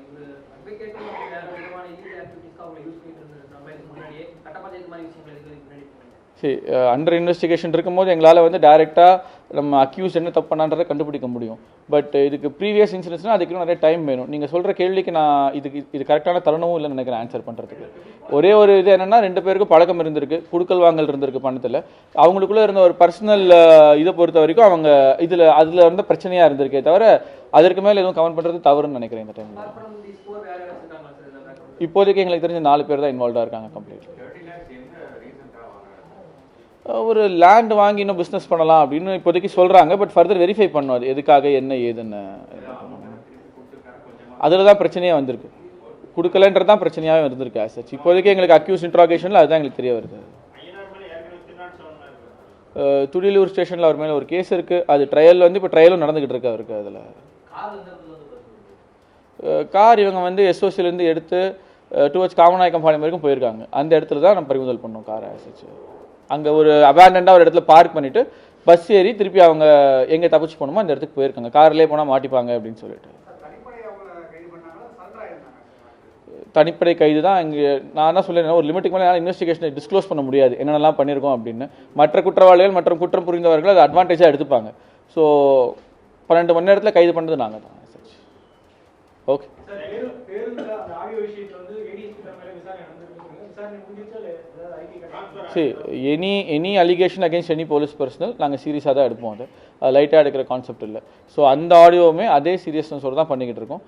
ஒரு அட்வொகேட்டும் வேற விதமான இல்லீகல் ஆக்டிவிட்டீஸ்க்கு அவங்க யூஸ் பண்ணிட்டு இருந்திருக்காங்க இதுக்கு முன்னாடியே சட்டப்பஞ்சாயத்து மாதிரி விஷயங்கள் இதுக்கு முன்னாடி சரி, அண்டர் இன்வெஸ்டிகேஷன் இருக்கும்போது எங்களால் வந்து டைரெக்டாக நம்ம அக்யூஸ் என்ன தப்பு பண்ணான்றதை கண்டுபிடிக்க முடியும். பட் இதுக்கு ப்ரீவியஸ் இன்சிடென்ட்ஸ்னால் அதுக்கு நிறைய டைம் வேணும். நீங்கள் சொல்கிற கேள்விக்கு நான் இது கரெக்டான தருணமும் இல்லைன்னு நினைக்கிறேன் ஆன்சர் பண்ணுறதுக்கு. ஒரே ஒரு இது என்னென்னா, 2 பேருக்கும் பழக்கம் இருந்திருக்கு, குடுக்கல் வாங்கல் இருந்திருக்கு பணத்தில். அவங்களுக்குள்ளே இருந்த ஒரு பர்சனல் இதை பொறுத்த வரைக்கும் அவங்க அதில் இருந்த பிரச்சனையாக இருந்திருக்கே தவிர அதற்கு மேலே எதுவும் கமெண்ட் பண்ணுறது தவறுன்னு நினைக்கிறேன் இந்த டைமில். இப்போதைக்கு எங்களுக்கு தெரிஞ்ச 4 பேர் தான் இன்வால்வாக இருக்காங்க கம்ப்ளீட். ஒரு லேண்ட் வாங்கி இன்னும் பிஸ்னஸ் பண்ணலாம் அப்படின்னு இப்போதைக்கு சொல்கிறாங்க. பட் ஃபர்தர் வெரிஃபை பண்ணும் அது எதுக்காக என்ன ஏதுன்னு. அதில் தான் பிரச்சனையே வந்திருக்கு. கொடுக்கலன்றது தான் பிரச்சனையாகவே இருந்திருக்கு ஆசச். இப்போதைக்கு எங்களுக்கு அக்யூஸ் இன்ட்ராகேஷனில் அதுதான் எங்களுக்கு தெரிய வருது. துடியலூர் ஸ்டேஷனில் அவர் மேலே ஒரு கேஸ் இருக்குது. அது ட்ரையல் வந்து இப்போ ட்ரையலும் நடந்துக்கிட்டு இருக்கு அவருக்கு. அதில் கார் இவங்க வந்து எஸ்ஓசிலேருந்து எடுத்து டுவர்ட்ஸ் காமநாயக்கம் பாளையம் வரைக்கும் போயிருக்காங்க. அந்த இடத்துல தான் நம்ம பறிமுதல் பண்ணோம் கார் ஆசச். அங்கே ஒரு அபேண்டண்டாக ஒரு இடத்துல பார்க் பண்ணிவிட்டு பஸ் ஏறி திருப்பி அவங்க எங்கே தப்பிச்சு போகணுமோ அந்த இடத்துக்கு போயிருக்காங்க. கார்லேயே போனால் மாட்டிப்பாங்க அப்படின்னு சொல்லிட்டு. தனிப்படை கைது தான். இங்கே நான் தான் சொல்லியிருந்தேன், ஒரு லிமிட்டுக்கு மேலே இன்வெஸ்டிகேஷனை டிஸ்க்ளோஸ் பண்ண முடியாது என்னென்னலாம் பண்ணியிருக்கோம் அப்படின்னு. மற்ற குற்றவாளிகள் மற்றும் குற்றம் புரிந்தவர்கள் அதை அட்வான்டேஜாக எடுத்துப்பாங்க. ஸோ 12 மணி நேரத்தில் கைது பண்ணது நாங்கள் தான். ஓகே. சரி, any allegation against any police personal நாங்கள் சீரியஸாக தான் எடுப்போம். அது லைட்டாக எடுக்கிற கான்செப்ட் இல்லை. ஸோ அந்த ஆடியோவுமே அதே சீரியஸ்னஸோடு தான் பண்ணிக்கிட்டு இருக்கோம்.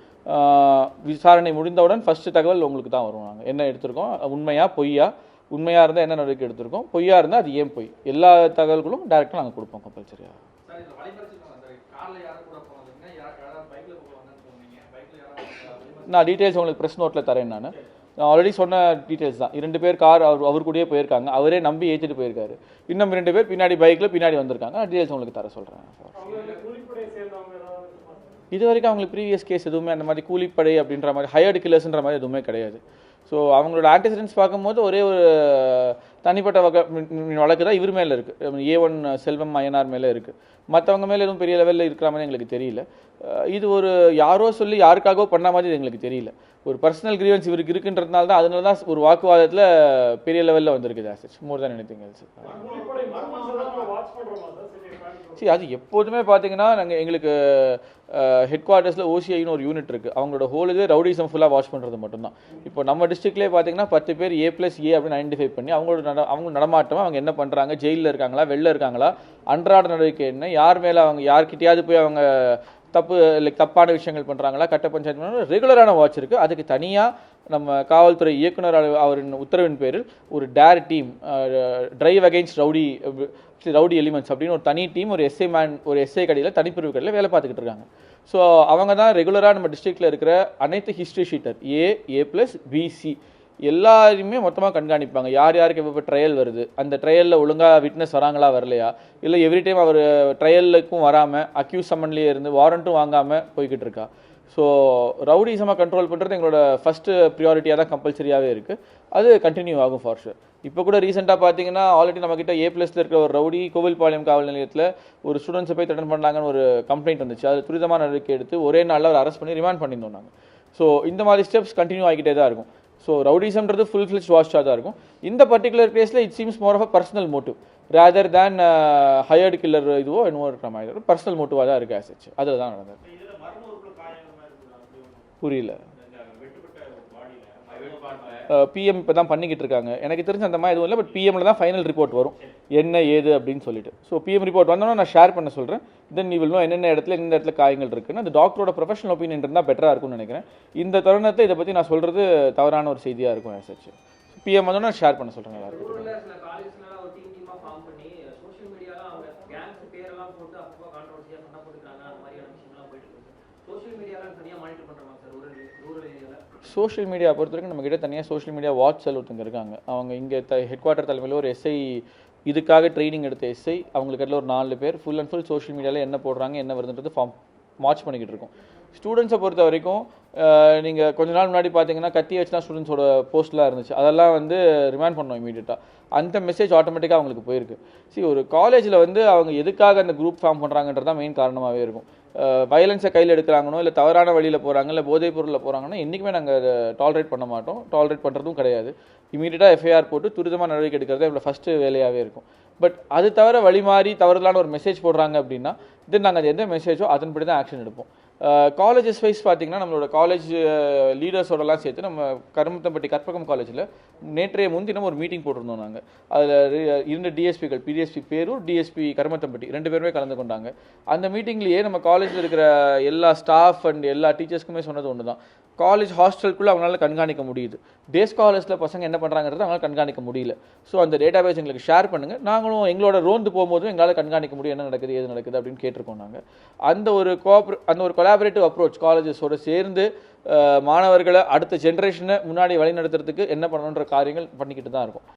விசாரணை முடிந்தவுடன் ஃபஸ்ட்டு தகவல் உங்களுக்கு தான் வரும். நாங்கள் என்ன எடுத்திருக்கோம், உண்மையா பொய்யா, உண்மையாக இருந்தால் என்ன நடவடிக்கை எடுத்திருக்கோம், பொய்யா இருந்தால் அது ஏன் பொய், எல்லா தகவல்களும் டேரெக்டாக நாங்கள் கொடுப்போம் கம்பல்சரியாக. நான் டீட்டெயில்ஸ் உங்களுக்கு ப்ரெஸ் நோட்டில் தரேன். நான் ஆல்ரெடி சொன்ன டீட்டெயில்ஸ் தான். 2 பேர் கார் அவர் கூடயே போயிருக்காங்க. அவரே நம்பி ஏற்றிட்டு போயிருக்காரு. இன்னும் 2 பேர் பின்னாடி பைக்கில் பின்னாடி வந்திருக்காங்க. டீட்டெயில்ஸ் உங்களுக்கு தர சொல்கிறேன். இது வரைக்கும் அவங்களுக்கு ப்ரீவியஸ் கேஸ் எதுவுமே அந்த மாதிரி கூலிப்படை அப்படின்ற மாதிரி ஹையர்டு கில்லர்ஸ்ன்ற மாதிரி எதுவுமே கிடையாது. ஸோ அவங்களோட ஆன்டிசிடென்ட்ஸ் பார்க்கும்போது ஒரே ஒரு தனிப்பட்ட வழக்கு தான் இவர் மேலே இருக்குது. A1 செல்வம் ஐயனார் மேலே இருக்குது. மற்றவங்க மேலே எதுவும் பெரிய லெவலில் இருக்கிற மாதிரி எங்களுக்கு தெரியல. இது ஒரு யாரோ சொல்லி யாருக்காகவோ பண்ண மாதிரி எங்களுக்கு தெரியல. ஒரு பர்சனல் கிரீவன்ஸ் இவருக்கு இருக்குன்றதுனால தான், அதனால தான் ஒரு வாக்குவாதத்தில் பெரிய லெவலில் வந்திருக்குது ஆசச். மோர் தேன் எனிதிங் எல்ஸ். சரி, அது எப்போதுமே பார்த்தீங்கன்னா நாங்கள் எங்களுக்கு ஹெட் குவார்ட்டர்ஸில் OCIன்னு ஒரு யூனிட் இருக்குது. அவங்களோட ஹோல் இதே ரவுடிசம் ஃபுல்லாக வாட்ச் பண்ணுறது மட்டும்தான். இப்போ நம்ம டிஸ்ட்ரிக்ட்லேயே பார்த்தீங்கன்னா 10 பேர் A+A அப்படின்னு ஐடென்டிஃபை பண்ணி அவங்க நடமாட்டம், அவங்க என்ன பண்ணுறாங்க, ஜெயிலில் இருக்காங்களா, வெளில இருக்காங்களா, அன்றாட நடவடிக்கை என்ன, யார் மேலே அவங்க யார்கிட்டையாவது போய் அவங்க தப்பான விஷயங்கள் பண்ணுறாங்களா, கட்ட பஞ்சாயத்து ரெகுலரான வாட்ச் இருக்குது. அதுக்கு தனியாக நம்ம காவல்துறை இயக்குனர் அவரின் உத்தரவின் பேரில் ஒரு dare team, drive against rowdy elements அப்படின்னு ஒரு தனி டீம், ஒரு எஸ்ஐ கடையில் தனிப்பிரிவு கடையில் வேலை பார்த்துக்கிட்டு இருக்காங்க. ஸோ அவங்க தான் ரெகுலராக நம்ம டிஸ்ட்ரிக்டில் இருக்கிற அனைத்து ஹிஸ்ட்ரி ஷீட்டர் A+B+C எல்லாருமே மொத்தமாக கண்காணிப்பாங்க. யார் யாருக்கு இப்போ ட்ரையல் வருது, அந்த ட்ரையலில் ஒழுங்காக விட்னஸ் வராங்களா வரலையா, இல்லை எவ்ரி டைம் அவர் ட்ரையலுக்கும் வராமல் அக்யூஸ் சம்மன்லேயே இருந்து வாரண்ட்டும் வாங்காமல் போய்கிட்டு இருக்கா. ஸோ ரவுடிசமாக கண்ட்ரோல் பண்ணுறது எங்களோட ஃபஸ்ட்டு ப்ரியாரிட்டியாக தான் கம்பல்சரியாகவே இருக்குது. அது கண்டினியூ ஆகும் ஃபார் ஷூர். இப்போ கூட ரீசெண்டாக பார்த்தீங்கன்னா ஆல்ரெடி நம்மக்கிட்ட A+ல இருக்கிற ஒரு ரவுடி கோவில்பாளையம் காவல் நிலையத்தில் ஒரு ஸ்டூடெண்ட்ஸை போய் த்ரெட்டன் பண்ணாங்கன்னு ஒரு கம்ப்ளைண்ட் வந்துச்சு. அது துரிதமான நடவடிக்கை எடுத்து ஒரே நாளில் அவர் அரெஸ்ட் பண்ணி ரிமாண்ட் பண்ணியிருந்தோம் நாங்கள். ஸோ இந்த மாதிரி ஸ்டெப்ஸ் கண்டினியூ ஆகிக்கிட்டே தான் இருக்கும். ஸோ ரவுடிசம்ன்றது ஃபுல் ஃபிளெஜ்ட் வாட்சாக தான் இருக்கும். இந்த பர்டிகுலர் கேஸில் it seems more of a personal motive rather than hired killer இதுவோ என்னவோ இருக்கிற மாதிரி பர்சனல் மோட்டிவாக தான் இருக்குது ஆசச். அதில் தான் நடந்தது. புரியல. PM இப்போ தான் பண்ணிக்கிட்டு இருக்காங்க. எனக்கு தெரிஞ்ச அந்த மாதிரி எதுவும் இல்லை. பட் PMல தான் ஃபைனல் ரிப்போர்ட் வரும் என்ன ஏது அப்படின்னு சொல்லிட்டு. ஸோ PM ரிப்போர்ட் வந்தோன்னா நான் ஷேர் பண்ண சொல்கிறேன். தென் வி வில் நோ என்னென்ன இடத்துல காயங்கள் இருக்குன்னு. அந்த டாக்டரோட ப்ரொஃபஷனல் ஒப்பீனியன் இருந்தால் பெட்டராக இருக்கும்னு நினைக்கிறேன். இந்த தருணத்தை இதை பற்றி நான் சொல்கிறது தவறான ஒரு செய்தியாக இருக்கும் ஆசச். PM வந்தோன்னா நான் ஷேர் பண்ண சொல்கிறேன் எல்லாருக்கும். சோஷியல் மீடியா பொறுத்த வரைக்கும் நம்மக்கிட்ட தனியாக சோஷியல் மீடியா வாட்ச் செல் ஒருத்தங்க இருக்காங்க. அவங்க இங்கே ஹெட் குவார்ட்டர் தலைமையில் ஒரு SI இதுக்காக ட்ரைனிங் எடுத்த SI, அவங்களுக்கு இடத்துல ஒரு 4 பேர் ஃபுல் அண்ட் ஃபுல் சோஷியல் மீடியாவில் என்ன போடுறாங்க என்ன வருதுன்றது வாட்ச் பண்ணிக்கிட்டு இருக்கோம். ஸ்டூடெண்ட்ஸை பொறுத்த வரைக்கும் நீங்கள் கொஞ்ச நாள் முன்னாடி பார்த்தீங்கன்னா கத்தி வச்சுலாம் ஸ்டூடெண்ட்ஸோட போஸ்ட்லாம் இருந்துச்சு. அதெல்லாம் வந்து ரிமைண்ட் பண்ணோம் இமீடியட்டாக. அந்த மெசேஜ் ஆட்டோமேட்டிக்காக அவங்களுக்கு போயிருக்கு. ஒரு காலேஜில் வந்து அவங்க எதுக்காக அந்த குரூப் ஃபார்ம் பண்ணுறாங்கன்றது தான் மெயின் காரணமாகவே இருக்கும். வயலன்ஸை கையில் எடுக்கிறாங்கனோ இல்லை தவறான வழியில் போகிறாங்க இல்லை போதைப் பொருளில் போகிறாங்கன்னா என்றைக்குமே நாங்கள் டாலரேட் பண்ண மாட்டோம், டாலரேட் பண்ணுறதும் கிடையாது. இமீடியட்டாக எஃப்ஐஆர் போட்டு துரிதமாக நடவடிக்கை எடுக்கிறது இவ்வளோ ஃபஸ்ட்டு வேலையாகவே இருக்கும். பட் அது தவிர வழி மாறி தவறுதலான ஒரு மெசேஜ் போடுறாங்க அப்படின்னா தென் நாங்கள் அது எந்த மெசேஜோ அதன்படி தான் ஆக்ஷன் எடுப்போம். காலேஜஸ் வைஸ் பார்த்தீங்கன்னா நம்மளோட காலேஜ் லீடர்ஸோடலாம் சேர்த்து நம்ம கருமத்தம்பட்டி கற்பகம் காலேஜில் நேற்றைய முன்தினம் ஒரு மீட்டிங் போட்டிருந்தோம். நாங்கள் அதில் 2 டிஎஸ்பிகள், பிடிஎஸ்பி பேரூர், டிஎஸ்பி கருமத்தம்பட்டி 2 பேருமே கலந்து கொண்டாங்க. அந்த மீட்டிங்லேயே நம்ம காலேஜில் இருக்கிற எல்லா ஸ்டாஃப் அண்ட் எல்லா டீச்சர்ஸ்க்குமே சொன்னது ஒன்று தான், காலேஜ் ஹாஸ்டலுக்குள்ளே அவங்களால கண்காணிக்க முடியுது, டே ஸ்காலர்ஸில் பசங்க என்ன பண்ணுறாங்கிறத அவங்களால கண்காணிக்க முடியல. ஸோ அந்த டேட்டாபேஸ் எங்களுக்கு ஷேர் பண்ணுங்கள், நாங்களும் எங்களோட ரோந்து போகும்போதும் எங்களால் கண்காணிக்க முடியும் என்ன நடக்குது ஏது நடக்குது அப்படின்னு கேட்டிருக்கோம். நாங்கள் அந்த ஒரு கொலாபரேட்டிவ் அப்ரோச் காலேஜஸோடு சேர்ந்து மாணவர்களை அடுத்த ஜென்ரேஷனை முன்னாடி வழி நடத்துறதுக்கு என்ன பண்ணணுன்ற காரியங்கள் பண்ணிக்கிட்டு தான் இருக்கும்.